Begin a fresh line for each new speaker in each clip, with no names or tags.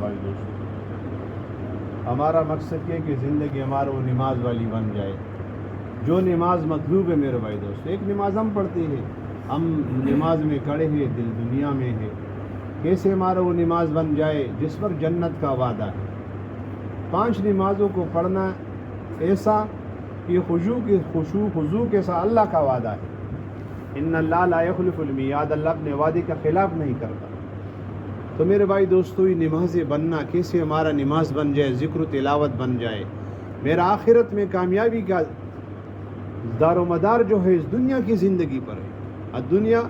بھائی دوستو، ہمارا مقصد یہ کہ زندگی ہمارا وہ نماز والی بن جائے جو نماز مطلوب ہے میرے بھائی دوستو۔ ایک نماز ہم پڑھتے ہیں، ہم نماز میں کھڑے ہیں، دل دنیا میں ہے، کیسے ہمارا وہ نماز بن جائے جس پر جنت کا وعدہ ہے۔ 5 نمازوں کو پڑھنا ایسا کہ خضوع کے ساتھ اللہ کا وعدہ ہے۔ ان اللہ لا یخلف المیعاد، اللہ اپنے وعدے کا خلاف نہیں کرتا۔ تو میرے بھائی دوستو، یہ نمازیں بننا، کیسے ہمارا نماز بن جائے، ذکر و تلاوت بن جائے، میرا آخرت میں کامیابی کا دار و مدار جو ہے اس دنیا کی زندگی پر ہے۔ الدنیا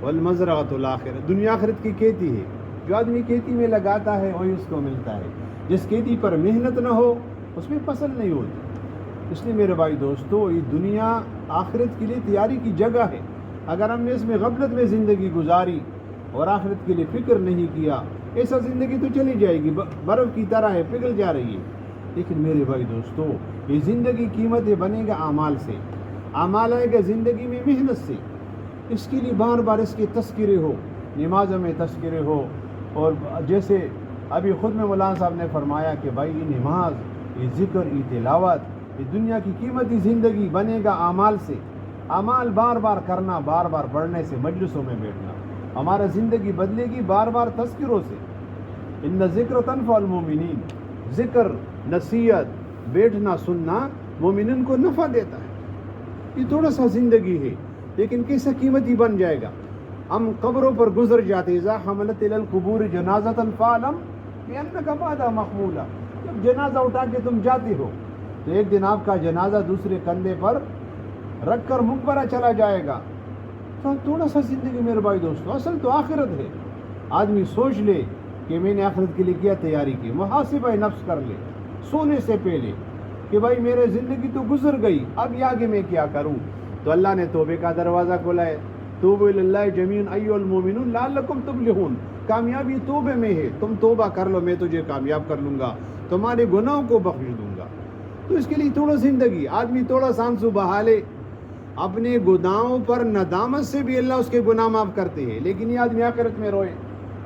والمزرعۃ الآخرہ، دنیا آخرت کی کھیتی ہے، جو آدمی کھیتی میں لگاتا ہے وہی اس کو ملتا ہے۔ جس کھیتی پر محنت نہ ہو اس میں فصل نہیں ہوتی۔ اس لیے میرے بھائی دوستو، یہ دنیا آخرت کے لیے تیاری کی جگہ ہے۔ اگر ہم نے اس میں غفلت میں زندگی گزاری اور آخرت کے لیے فکر نہیں کیا، ایسا زندگی تو چلی جائے گی، برف کی طرح ہے، پگھل جا رہی ہے۔ لیکن میرے بھائی دوستو، یہ زندگی قیمتیں بنے گا اعمال سے، اعمال آئے گا زندگی میں محنت سے۔ اس کے لیے بار بار اس کے تذکرے ہو، نمازوں میں تذکرے ہو، اور جیسے ابھی خود میں مولانا صاحب نے فرمایا کہ بھائی یہ نماز، یہ ذکر، یہ تلاوت، یہ دنیا کی قیمتی زندگی بنے گا اعمال سے۔ اعمال بار بار کرنا، بار بار پڑھنے سے، مجلسوں میں بیٹھنا، ہمارا زندگی بدلے گی بار بار تذکروں سے۔ ان ذکر تنفع المومنین، ذکر، نصیحت، بیٹھنا، سننا مومنین کو نفع دیتا ہے۔ یہ تھوڑا سا زندگی ہے لیکن کیسا قیمتی بن جائے گا۔ ہم قبروں پر گزر جاتے، اذا حملت الی القبور جنازۃ فاعلم بانک بعدها محمولا، جب جنازہ اٹھا کے تم جاتے ہو تو ایک دن آپ کا جنازہ دوسرے کندھے پر رکھ کر مقبرہ چلا جائے گا۔ تو تھوڑا سا زندگی میرے بھائی دوستو، اصل تو آخرت ہے۔ آدمی سوچ لے کہ میں نے آخرت کے لیے کیا تیاری کی، محاسبہ نفس کر لے سونے سے پہلے کہ بھائی میرے زندگی تو گزر گئی، اب یہ آگے میں کیا کروں۔ تو اللہ نے توبے کا دروازہ کھولا ہے، توبوا الی اللہ جمیعا ایھا المؤمنون لعلکم تفلحون، کامیابی توبے میں ہے۔ تم توبہ کر لو، میں تجھے کامیاب کر لوں گا، تمہارے گناہوں کو بخش دوں گا۔ تو اس کے لیے تھوڑا زندگی، آدمی تھوڑا سا آنسو بہا لے، اپنے گناہوں پر ندامت سے بھی اللہ اس کے گناہ معاف کرتے ہیں۔ لیکن یہ آدمی آخرت میں روئے،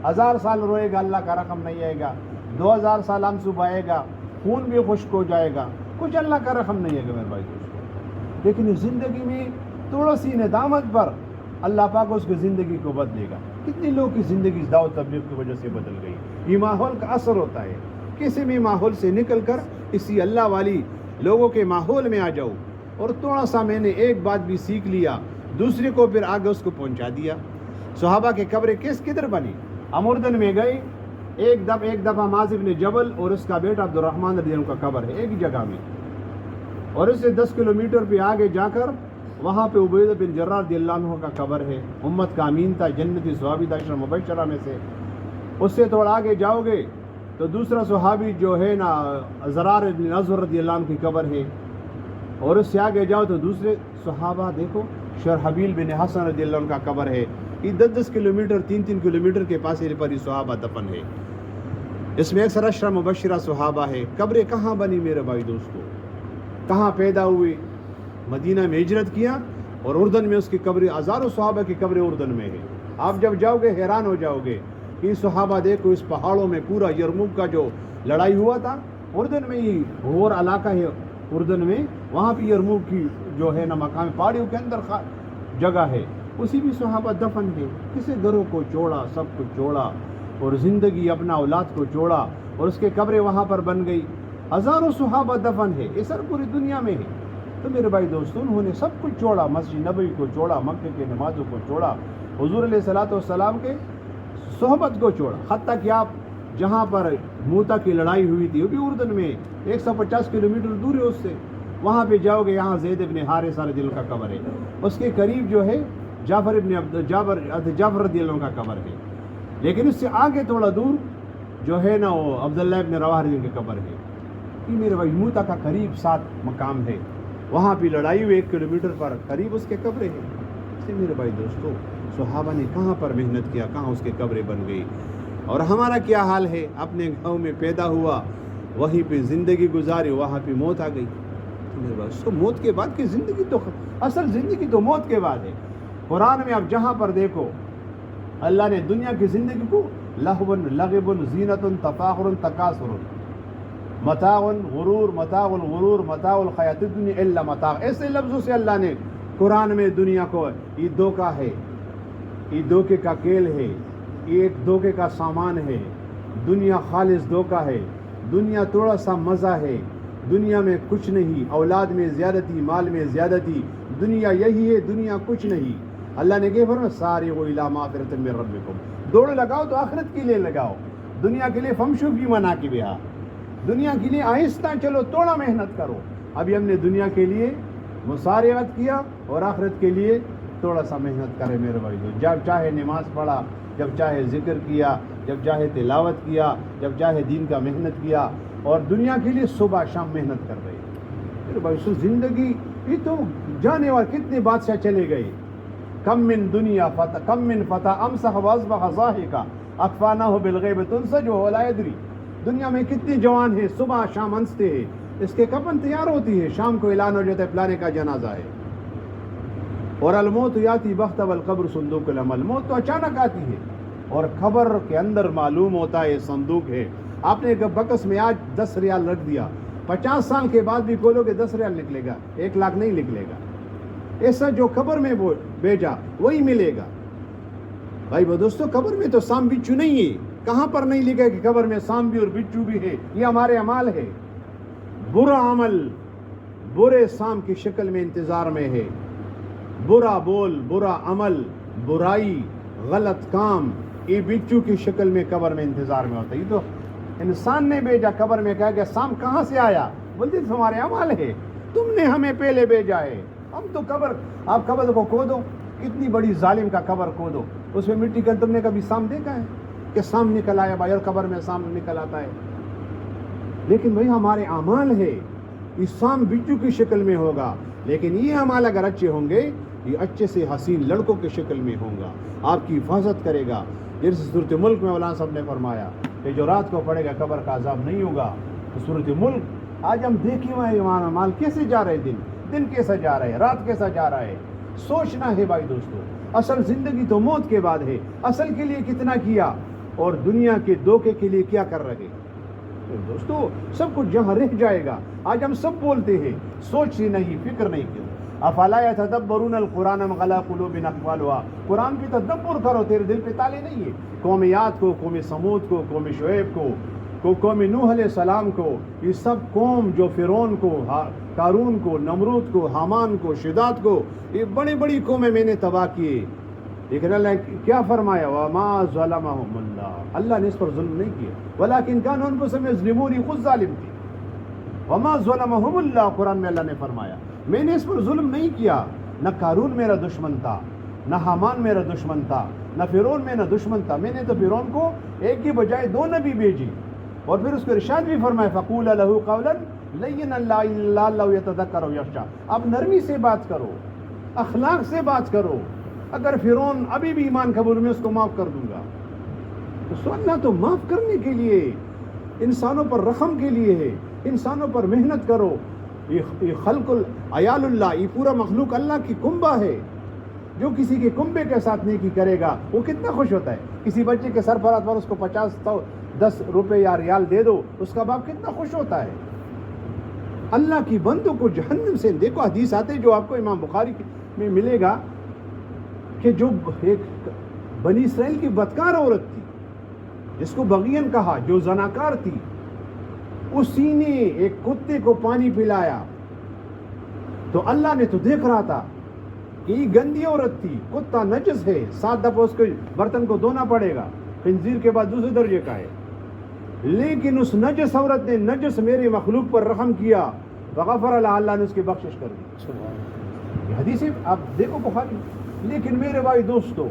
1000 سال روئے گا، اللہ کا رحم نہیں آئے گا، 2000 سال آنسو بہائے گا، خون بھی خشک ہو جائے گا، کچھ اللہ کا رحم نہیں آئے گا میرے بھائی دوستو۔ لیکن اس زندگی میں تھوڑا سی ندامت پر اللہ پاک اس کی زندگی کو بدلے گا۔ کتنے لوگ کی زندگی دعوت تبلیغ کی وجہ سے بدل گئی۔ یہ ماحول کا اثر ہوتا ہے، کسی بھی ماحول سے نکل کر اسی اللہ والی لوگوں کے ماحول میں آ جاؤ، اور تھوڑا سا میں نے ایک بات بھی سیکھ لیا، دوسرے کو پھر آگے اس کو پہنچا دیا۔ صحابہ کے قبریں کدھر بنی؟ ہم اردن میں گئے، ایک دفعہ معاذ بن جبل اور اس کا بیٹا عبد الرحمن رضی اللہ عنہ کا قبر ہے ایک ہی جگہ میں، اور اس سے 10 کلومیٹر پہ آگے جا کر وہاں پہ عبیدہ بن جراح رضی اللہ عنہ کا قبر ہے، امت کا امین تھا، جنتی صحابی تھا، 10 مبشرہ میں سے۔ اس سے تھوڑا آگے جاؤ گے تو دوسرا صحابی جو ہے نا زرار بن ازور رضی اللہ عنہ کی قبر ہے، اور اس سے آگے جاؤ تو دوسرے صحابہ دیکھو، شرحبیل بن حسن رضی اللہ عنہ کا قبر ہے۔ یہ 10 کلومیٹر 3 کلومیٹر کے فاصلے پر یہ صحابہ دفن ہے۔ اس میں 10 مبشرہ صحابہ ہے۔ قبریں کہاں بنی میرے بھائی دوستو؟ کہاں پیدا ہوئے؟ مدینہ میں ہجرت کیا، اور اردن میں اس کی قبر، ہزاروں صحابہ کی قبر اردن میں ہے۔ آپ جب جاؤ گے حیران ہو جاؤ گے کہ صحابہ دیکھو اس پہاڑوں میں، پورا یرموک کا جو لڑائی ہوا تھا اردن میں، ہی غور علاقہ ہے اردن میں، وہاں پہ یرموک کی جو ہے نا مقام پہاڑیوں کے اندر جگہ ہے، اسی بھی صحابہ دفن ہے۔ کسی گھروں کو چھوڑا، سب کچھ چھوڑا، اور زندگی اپنا اولاد کو چھوڑا، اور اس کے قبریں وہاں پر بن گئی۔ ہزاروں صحابہ دفن ہے، یہ سر پوری دنیا میں ہے۔ تو میرے بھائی دوستو، انہوں نے سب کچھ چھوڑا، مسجد نبوی کو چھوڑا، مکے کے نمازوں کو چھوڑا، حضور علیہ الصلوۃ والسلام کے صحبت کو چھوڑا، حتیٰ کہ آپ جہاں پر موتا کی لڑائی ہوئی تھی وہ بھی اردن میں 150 کلومیٹر دور ہے اس سے، وہاں پہ جاؤ گے، یہاں زید بن حارثہ رضی اللہ عنہ کا قبر ہے، اس کے قریب جو ہے جعفر رضی اللہ عنہ کا قبر ہے، لیکن اس سے آگے تھوڑا دور جو ہے نا وہ عبداللہ ابن رواحہ رضی اللہ عنہ کا قبر ہے۔ یہ میرے بھائی موتا کا قریب 7 مقام ہے، وہاں پہ لڑائی ہوئی 1 کلومیٹر پر قریب اس کے قبریں ہیں۔ اس لیے میرے بھائی دوستو، صحابہ نے کہاں پر محنت کیا، کہاں اس کے قبریں بن گئی، اور ہمارا کیا حال ہے؟ اپنے گاؤں میں پیدا ہوا، وہیں پہ زندگی گزاری، وہاں پہ موت آ گئی۔ میرے بھائی تو موت کے بعد کی زندگی تو اصل زندگی تو موت کے بعد ہے۔ قرآن میں آپ جہاں پر دیکھو، اللہ نے دنیا کی زندگی کو لہو لغب زینت تفاخر تکاثر متاع غرور متاع الغرور متاع الحیات الدنیا الا متاع. ایسے لفظوں سے اللہ نے قرآن میں دنیا کو یہ دھوکہ ہے، یہ دھوکے کا کھیل ہے، یہ ایک دھوکے کا سامان ہے. دنیا خالص دھوکہ ہے، دنیا تھوڑا سا مزہ ہے، دنیا میں کچھ نہیں، اولاد میں زیادتی، مال میں زیادتی، دنیا یہی ہے، دنیا کچھ نہیں. اللہ نے کہا فرمایا سارعوا الی مغفرۃ من ربکم، دوڑ لگاؤ تو آخرت کے لیے لگاؤ. دنیا کے لیے فمشوا فی مناکبہا، دنیا کے لیے آہستہ چلو، تھوڑا محنت کرو. ابھی ہم نے دنیا کے لیے مسارعت کیا اور آخرت کے لیے تھوڑا سا محنت کرے میرے بھائی. جب چاہے نماز پڑھا، جب چاہے ذکر کیا، جب چاہے تلاوت کیا، جب چاہے دین کا محنت کیا، اور دنیا کے لیے صبح شام محنت کر رہے. میرے بھائی سو زندگی یہ تو جانے والے کتنے بادشاہ چلے گئے. کم من دنیا فتح کم من فتح امسح واصبح ضاحکا اخفانہ بالغیب تنسج وهو لا یدری. دنیا میں کتنے جوان ہیں، صبح شام ہنستے ہیں، اس کے کفن تیار ہوتی ہے، شام کو اعلان ہو جاتا ہے فلانے کا جنازہ ہے. اور الموت یاتی بغتۃ والقبر صندوق العمل، موت تو اچانک آتی ہے اور خبر کے اندر معلوم ہوتا ہے صندوق ہے. آپ نے بکس میں آج 10 ریال رکھ دیا، 50 سال کے بعد بھی کھولو گے 10 ریال نکلے گا، 1 لاکھ نہیں نکلے گا. ایسا جو قبر میں بھیجا وہی ملے گا. بھائی وہ دوستو قبر میں تو سام بچو نہیں ہے. کہاں پر نہیں لکھا کہ قبر میں سام بھی اور بچو بھی ہے؟ یہ ہمارے اعمال ہے. برا عمل برے سام کی شکل میں انتظار میں ہے. برا بول، برا عمل، برائی، غلط کام یہ بچو کی شکل میں قبر میں انتظار میں ہوتا ہے. یہ تو انسان نے بھیجا قبر میں، کہا کہ سام کہاں سے آیا؟ بولتے تمہارے اعمال ہے، تم نے ہمیں پہلے بھیجا ہے. ہم تو قبر، آپ قبر کو کھودو، اتنی بڑی ظالم کا قبر کھودو، اس میں مٹی کا تم نے کبھی سام دیکھا ہے کہ سام نکل آیا؟ بھائی اور قبر میں سام نکل آتا ہے. لیکن بھائی ہمارے اعمال ہے، یہ سام بچو کی شکل میں ہوگا، لیکن یہ اعمال اگر اچھے ہوں گے یہ اچھے سے حسین لڑکوں کی شکل میں ہوں گا، آپ کی حفاظت کرے گا. جیسے صورت ملک میں مولانا صاحب نے فرمایا کہ جو رات کو پڑے گا قبر کا عذاب نہیں ہوگا. تو صورت ملک آج ہم دیکھیں ہوئے ایمان اعمال کیسے جا رہے، دن کیسا جا رہا ہے، رات کیسا جا رہا ہے. سوچنا ہے بھائی دوستو، اصل زندگی تو موت کے بعد ہے. اصل کے لیے کتنا کیا اور دنیا کے دھوکے کے لیے کیا کر رہے دوستو. سب کچھ جہاں رہ جائے گا. آج ہم سب بولتے ہیں، سوچ نہیں، فکر نہیں کیا. افلا یتدبرون القرآن ام علی قلوب اقفالها، قرآن کی تدبر کرو، تیرے دل پہ تالے نہیں ہے. قوم عاد کو، قوم سمود کو، قوم شعیب کو قوم نوح علیہ السلام کو، یہ سب قوم جو فرعون کو، قارون کو، نمرود کو، حامان کو، شداد کو، یہ بڑی بڑی قومیں میں نے تباہ کیے. لیکن اللہ کیا فرمایا؟ وما ظلمهم اللہ، اللہ نے اس پر ظلم نہیں کیا، ولکن كانوا انفسهم يظلمون، خود ظالم تھی. وما ظلمهم اللہ، قرآن میں اللہ نے فرمایا میں نے اس پر ظلم نہیں کیا. نہ قارون میرا دشمن تھا، نہ حامان میرا دشمن تھا، نہ فرعون میرا دشمن تھا. میں نے تو فرعون کو ایک کی بجائے 2 نبی بھیجی، اور پھر اس کو ارشاد بھی فرمایا فقولا له قولا لینا لعلہ یتذکر او یخشی. اب نرمی سے بات کرو، اخلاق سے بات کرو. اگر فرعون ابھی بھی ایمان قبول میں، اس کو معاف کر دوں گا. تو اللہ تو معاف کرنے کے لیے، انسانوں پر رحم کے لیے ہے. انسانوں پر محنت کرو. یہ خلق عیال اللہ، یہ پورا مخلوق اللہ کی کنبہ ہے. جو کسی کے کنبے کے ساتھ نیکی کرے گا وہ کتنا خوش ہوتا ہے. کسی بچے کے سرفراز پر اس کو 50-10 روپے یا ریال دے دو، اس کا باپ کتنا خوش ہوتا ہے. اللہ کی بندوں کو جہنم سے، دیکھو حدیث آتے جو آپ کو امام بخاری میں ملے گا کہ جو ایک بنی اسرائیل کی بدکار عورت تھی جس کو بغین کہا، جو زناکار تھی، اسی نے ایک کتے کو پانی پلایا. تو اللہ نے تو دیکھ رہا تھا کہ یہ گندی عورت تھی، کتا نجس ہے، 7 دفعہ اس کو برتن کو دھونا پڑے گا، خنزیر کے بعد دوسرے درجے کا ہے. لیکن اس نجس عورت نے نجس میرے مخلوق پر رحم کیا، فغفر لها، اللہ نے اس کی بخشش کر دی. یہ حدیث آپ دیکھو بخاری. لیکن میرے بھائی دوستو،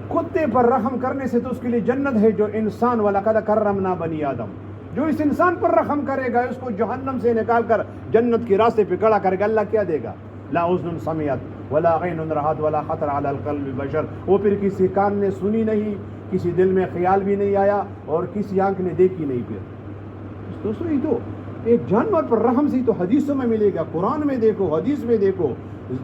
کتے پر رحم کرنے سے تو اس کے لیے جنت ہے. جو انسان وَلَقَدْ كَرَّمْنَا بَنِي آدم، جو اس انسان پر رحم کرے گا اس کو جہنم سے نکال کر جنت کے راستے پہ کھڑا کرے گا. اللہ کیا دے گا؟ لا اذن سمعت ولا عین رأت ولا خطر علی القلب بشر. وہ پھر کسی کان نے سنی نہیں، کسی دل میں خیال بھی نہیں آیا، اور کسی آنکھ نے دیکھی نہیں. پھر دوستو یہ تو ایک جانور پر رحم سی تو حدیثوں میں ملے گا، قرآن میں دیکھو، حدیث میں دیکھو،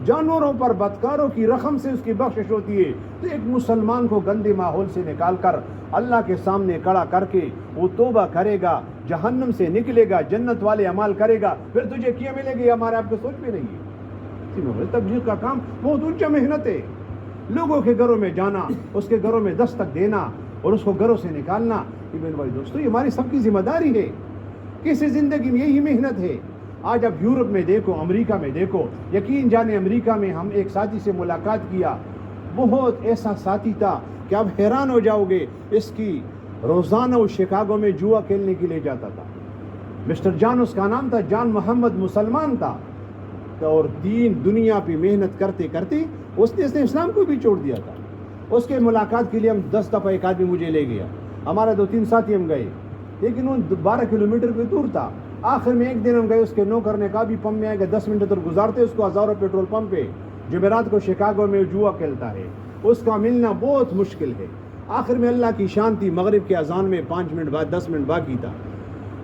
جانوروں پر بدکاروں کی رحم سے اس کی بخشش ہوتی ہے۔ تو ایک مسلمان کو گندے ماحول سے نکال کر اللہ کے سامنے کھڑا کر کے وہ توبہ کرے گا، جہنم سے نکلے گا، جنت والے اعمال کرے گا، پھر تجھے کیا ملے گی ہمارے آپ کو سوچ بھی نہیں ہے۔ تبلیغ کا کام بہت اونچا محنت ہے، لوگوں کے گھروں میں جانا، اس کے گھروں میں دستک دینا اور اس کو گھروں سے نکالنا، یہ میرے بھائی دوستو یہ ہماری سب کی ذمہ داری ہے۔ کسی زندگی میں یہی محنت ہے۔ آج اب یورپ میں دیکھو، امریکہ میں دیکھو، یقین جانے امریکہ میں ہم ایک ساتھی سے ملاقات کیا، بہت ایسا ساتھی تھا کہ آپ حیران ہو جاؤ گے، اس کی روزانہ وہ شکاگو میں جوا کھیلنے کے لیے جاتا تھا۔ مسٹر جان اس کا نام تھا، جان محمد، مسلمان تھا، اور دین دنیا پہ محنت کرتے کرتے اس نے اسلام کو بھی چھوڑ دیا تھا۔ اس کے ملاقات کے لیے ہم 10 دفعہ ایک آدمی مجھے لے گیا، ہمارے 2-3 ساتھی ہم گئے، لیکن وہ 12 کلومیٹر پہ دور تھا۔ آخر میں ایک دن ہم گئے، اس کے نوکر نے کہا بھی پمپ میں آئے گا، 10 منٹ ادھر گزارتے، اس کو 1000 پیٹرول پمپ پہ جمعرات کو شکاگو میں جوا کھیلتا ہے، اس کا ملنا بہت مشکل ہے۔ آخر میں اللہ کی شان تھی، مغرب کے اذان میں 5 منٹ بعد 10 منٹ باقی تھا،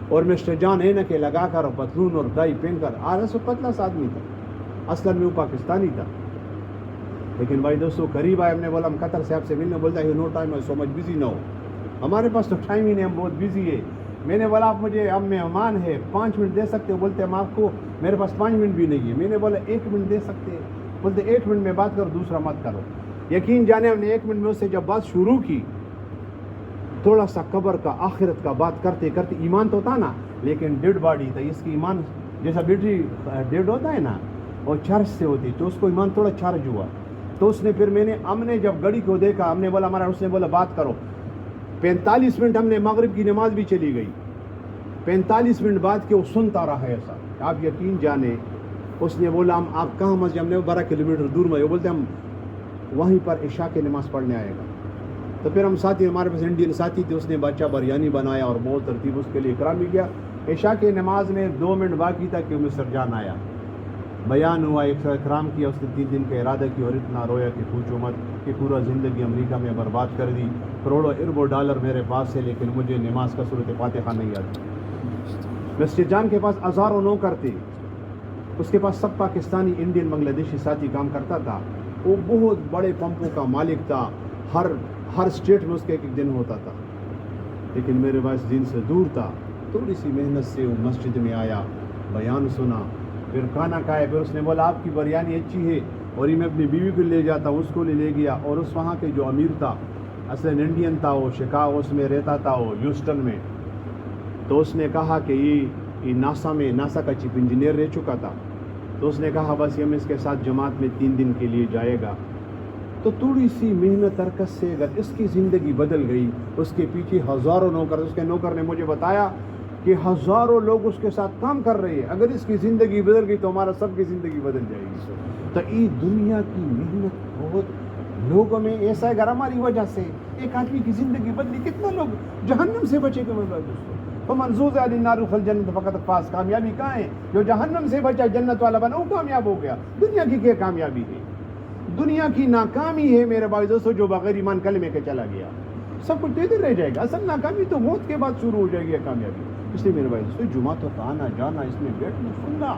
اور مسٹر جان اینکیں لگا کر اور پتلون اور ڈائی پہن کر آ رہا، سو پتلا سا آدمی تھا، اصل میں وہ پاکستانی تھا۔ لیکن بھائی دوستو قریب آئے، ہم نے بولا ہم قطر صاحب سے ملنے، بولتا ہے نو ٹائم، سو مچ بزی نہ ہو، ہمارے پاس تو ٹائم ہی نہیں، ہم بہت بزی ہے۔ میں نے بولا آپ مجھے، اب مہمان ہے، 5 منٹ دے سکتے ہو؟ بولتے ہم آپ کو، میرے پاس 5 منٹ بھی نہیں ہے۔ میں نے بولا 1 منٹ دے سکتے ہیں؟ بولتے 1 منٹ میں بات کرو، دوسرا مت کرو۔ یقین جانے ہم نے 1 منٹ میں اس سے جب بات شروع کی، تھوڑا سا قبر کا، آخرت کا بات کرتے کرتے، ایمان تو تھا نا لیکن ڈیڈ باڈی تھا، اس کی ایمان جیسا بیٹری ڈیڈ ہوتا ہے نا، اور چارج سے ہوتی، تو اس کو ایمان تھوڑا چارج ہوا۔ تو اس نے پھر ہم نے جب گھڑی کو دیکھا، ہم نے بولا ہمارا، اس نے بولا بات کرو۔ 45 منٹ ہم نے، مغرب کی نماز بھی چلی گئی، 45 منٹ بعد کہ وہ سنتا رہا ایسا، آپ یقین جانے۔ اس نے بولا آپ کہاں مسجد؟ ہم نے 12 کلومیٹر دور میں، وہ بولتے ہم وہیں پر عشاء کی نماز پڑھنے آئے گا۔ تو پھر ہم ساتھی، ہمارے پاس انڈین ساتھی تھے، اس نے بچہ بریانی بنایا اور بہت ترتیب اس کے لیے اکرام بھی کیا۔ عشاء کی نماز میں 2 منٹ باقی تھا کہ مسٹر جان آیا، بیان ہوا، ایک اکرام کیا، اس نے 3 دن کا ارادہ کیا، اور اتنا رویا کہ پوچھو مت، کہ پورا زندگی امریکہ میں برباد کر دی، کروڑوں اربوں ڈالر میرے پاس ہے، لیکن مجھے نماز کا صورت فاتحہ نہیں آتی۔ مسٹر جان کے پاس ہزاروں نوکر تھے، اس کے پاس سب پاکستانی، انڈین، بنگلہ دیشی ساتھی کام کرتا تھا، وہ بہت بڑے پمپوں کا مالک تھا، ہر اسٹیٹ میں اس کا ایک دن ہوتا تھا، لیکن میرے پاس دین سے دور تھا۔ تھوڑی سی محنت سے وہ مسجد میں آیا، بیان سنا، پھر کھانا کھایا، پھر اس نے بولا آپ کی بریانی اچھی ہے، اور یہ میں اپنی بیوی کو لے جاتا ہوں، اس کو لے گیا، اور اس وہاں کے جو امیر تھا، اصل انڈین تھا، وہ شکاگو اس میں رہتا تھا، وہ ہیوسٹن میں، تو اس نے کہا کہ یہ ناسا کا چیف انجینئر رہ چکا تھا، تو اس نے کہا بس یہ میں اس کے ساتھ جماعت میں 3 دن کے لیے جائے گا۔ تو تھوڑی سی محنت حرکت سے اگر اس کی زندگی بدل گئی، اس کے پیچھے ہزاروں نوکر، اس کے نوکر نے مجھے بتایا کہ ہزاروں لوگ اس کے ساتھ کام کر رہے ہیں، اگر اس کی زندگی بدل گئی تو ہمارا سب کی زندگی بدل جائے گی۔ تو یہ دنیا کی محنت بہت لوگوں میں ایسا ہے، اگر ہماری وجہ سے ایک آدمی کی زندگی بدلی، کتنا لوگ جہنم سے بچے گا میرے دوستوں۔ تو منظور علی النار دخل جنت فقط فاز، کامیابی کہاں ہے؟ جو جہنم سے بچا، جنت والا بنا، وہ کامیاب ہو گیا۔ دنیا کی کیا کامیابی ہے؟ دنیا کی ناکامی ہے میرے بھائی دوستو جو بغیر ایمان کلمے کے چلا گیا، سب کچھ دے رہ جائے گا۔ اصل ناکامی تو موت کے بعد شروع ہو جائے گی کامیابی۔ اس لیے میرے بھائی دوستو جمعہ تو آنا جانا، اس میں بیٹھنا سننا،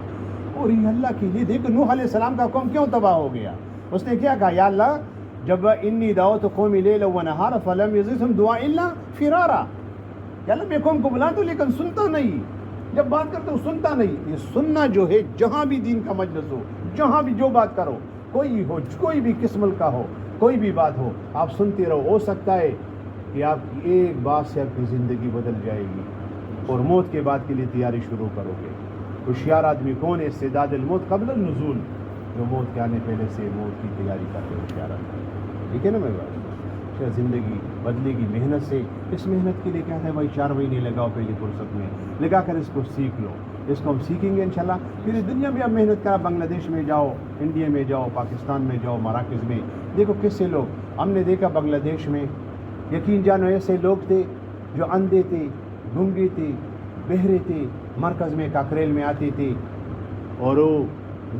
اور یہ اللہ کے لیے۔ دیکھو نوح علیہ السلام کا قوم کیوں تباہ ہو گیا؟ اس نے کیا کہا؟ یا اللہ جب انی دعوت قومی لیلا ونہارا فلم یزدہم دعاء الا فرارا، یا اللہ میں قوم کو بلاتا ہوں لیکن سنتا نہیں، جب بات کرتا ہوں سنتا نہیں۔ یہ سننا جو ہے، جہاں بھی دین کا مجلس ہو، جہاں بھی جو بات کرو، کوئی ہو، کوئی بھی قسم کا ہو، کوئی بھی بات ہو، آپ سنتے رہو۔ ہو سکتا ہے کہ آپ کی ایک بات سے آپ کی زندگی بدل جائے گی، اور موت کے بعد کے لیے تیاری شروع کرو گے۔ ہوشیار آدمی کون ہے؟ استعداد الموت قبل النزول، جو موت کے آنے پہلے سے موت کی تیاری کرتے ہوشیار آدمی، ٹھیک ہے نا میری بات؟ زندگی بدلے گی محنت سے۔ اس محنت کے لیے کہتے ہیں بھائی 4 مہینے لگاؤ پہلی فرصت میں، لگا کر اس کو سیکھ لو، اس کو ہم سیکھیں گے انشاءاللہ۔ پھر دنیا میں اب محنت کرا، بنگلہ دیش میں جاؤ، انڈیا میں جاؤ، پاکستان میں جاؤ، مراکز میں دیکھو کس سے لوگ، ہم نے دیکھا بنگلہ دیش میں یقین جانو ایسے لوگ تھے جو اندھے تھے، گنگے تھے، بہرے تھے، مرکز میں کاکریل میں آتے تھے اور وہ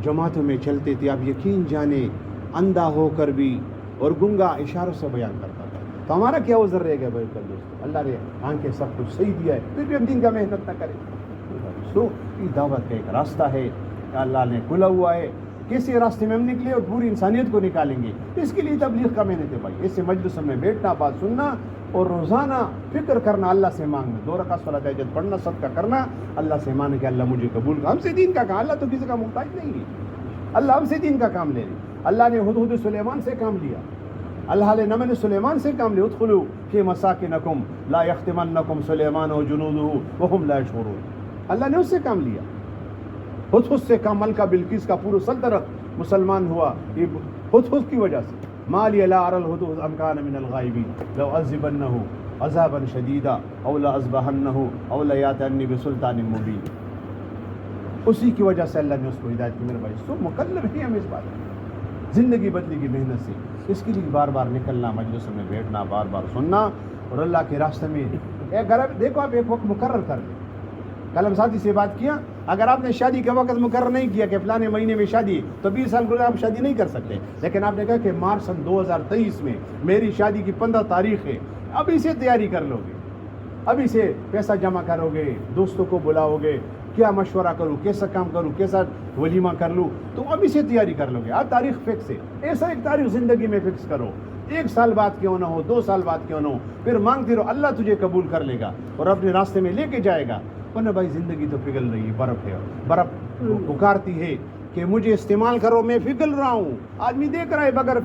جماعتوں میں چلتے تھے۔ آپ یقین جانے اندھا ہو کر بھی اور گنگا اشاروں سے بیان کرتا تھا، تو ہمارا کیا عذر رہے گا بھائی؟ کل دوست اللہ نے آنکھیں سب کچھ صحیح دیا ہے، پھر بھی ہم دین کا محنت نہ کریں۔ دوستوں یہ دعوت کا ایک راستہ ہے کہ اللہ نے کھلا ہوا ہے، کسی راستے میں ہم نکلے اور پوری انسانیت کو نکالیں گے. اس کے لیے تبلیغ کا محنت ہے بھائی. ایسے مجلسوں میں بیٹھنا، بات سننا اور روزانہ فکر کرنا، اللہ سے مانگنا، 2 رکعت صلاۃ تہجد پڑھنا، صدقہ کرنا، اللہ سے مانگنا کہ اللہ مجھے قبول کر. ہم سے دین کا کام، اللہ تو کسی کا محتاج نہیں ہے. اللہ ہم سے دین کا کام لے رہے. اللہ نے ہدہد سلیمان سے کام لیا، اللہ نے نمل سلیمان سے کام لیا. ادخلوا فی مساکنکم لا یختمنکم سلیمان وجنودہ وہم لا یشعرون. اللہ نے اس سے کام لیا. ہدہد سے کام، ملکہ بلقیس کا پورا سلطنت مسلمان ہوا یہ ہدہد کی وجہ سے. ما لی لا اری الہدہد ام کان من الغائبین لو عذبنہ عذابا شدیدا او لاذبحنہ او لیاتینی بسلطان مبین. اسی کی وجہ سے اللہ نے اس کو ہدایت کی. میرے بھائی سب مکلف ہیں ہم اس بات میں. زندگی بدلی کی محنت سے. اس کے لیے بار بار نکلنا، مجلسوں میں بیٹھنا، بار بار سننا اور اللہ کے راستے میں. دیکھو آپ ایک وقت مقرر کر لیں. کل ہم ساتھی سے بات کیا، اگر آپ نے شادی کے وقت مقرر نہیں کیا کہ فلاں مہینے میں شادی، تو 20 سال گزرے آپ شادی نہیں کر سکتے. لیکن آپ نے کہا کہ مارچ سن 2023 میں میری شادی کی 15 تاریخ ہے، ابھی سے تیاری کر لو گے، ابھی سے پیسہ جمع کرو گے، دوستوں کو بلاؤ گے، کیا مشورہ کروں، کیسا کام کروں، کیسا ولیمہ کر لوں، تو ابھی سے تیاری کر لو گے. آپ تاریخ فکس ہے. ایسا ایک تاریخ زندگی میں فکس کرو. 1 سال بعد کیوں نہ ہو، 2 سال بعد کیوں نہ ہو، پھر مانگتے رہو، اللہ تجھے قبول کر لے گا اور اپنے راستے میں لے کے جائے گا. ورنہ بھائی زندگی تو پگھل رہی ہے، برف ہے، برف پکارتی ہے کہ مجھے استعمال کرو، میں پگھل رہا ہوں. آدمی دیکھ رہا ہے بغیر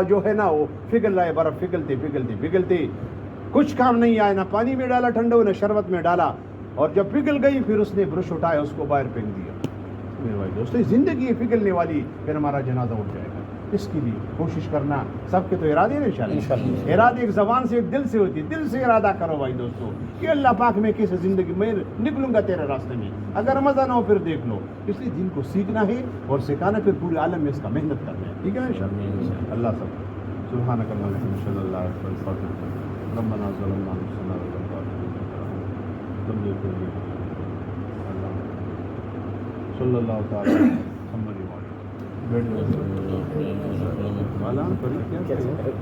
جو ہے نا وہ پگھل رہا ہے، برف پگھلتے پگھلتے پگھلتے کچھ کام نہیں آیا، نہ پانی میں ڈالا ٹھنڈا ہو، نہ شربت میں ڈالا، اور جب پگھل گئی پھر اس نے برش اٹھایا، اس کو باہر پھینک دیا. میرے بھائی دوستو زندگی ہے پگھلنے والی، پھر ہمارا جنازہ اٹھ جائے گا. اس کے لیے کوشش کرنا. سب کے تو ارادے ہیں انشاءاللہ. ارادے ایک زبان سے، ایک دل سے ہوتی ہے. دل سے ارادہ کرو بھائی دوستو کہ اللہ پاک میں کس زندگی میں نکلوں گا تیرے راستے میں. اگر مزہ نہ ہو پھر دیکھ لو. اس لیے دین کو سیکھنا ہے اور سکھانا، پھر پورے عالم میں اس کا محنت کرنا ہے. ٹھیک ہے انشاءاللہ. اللہ سب سبحانک اللہم وبحمدک اللہ ربنا ظلمنا انفسنا صلی اللہ تعالی محمد.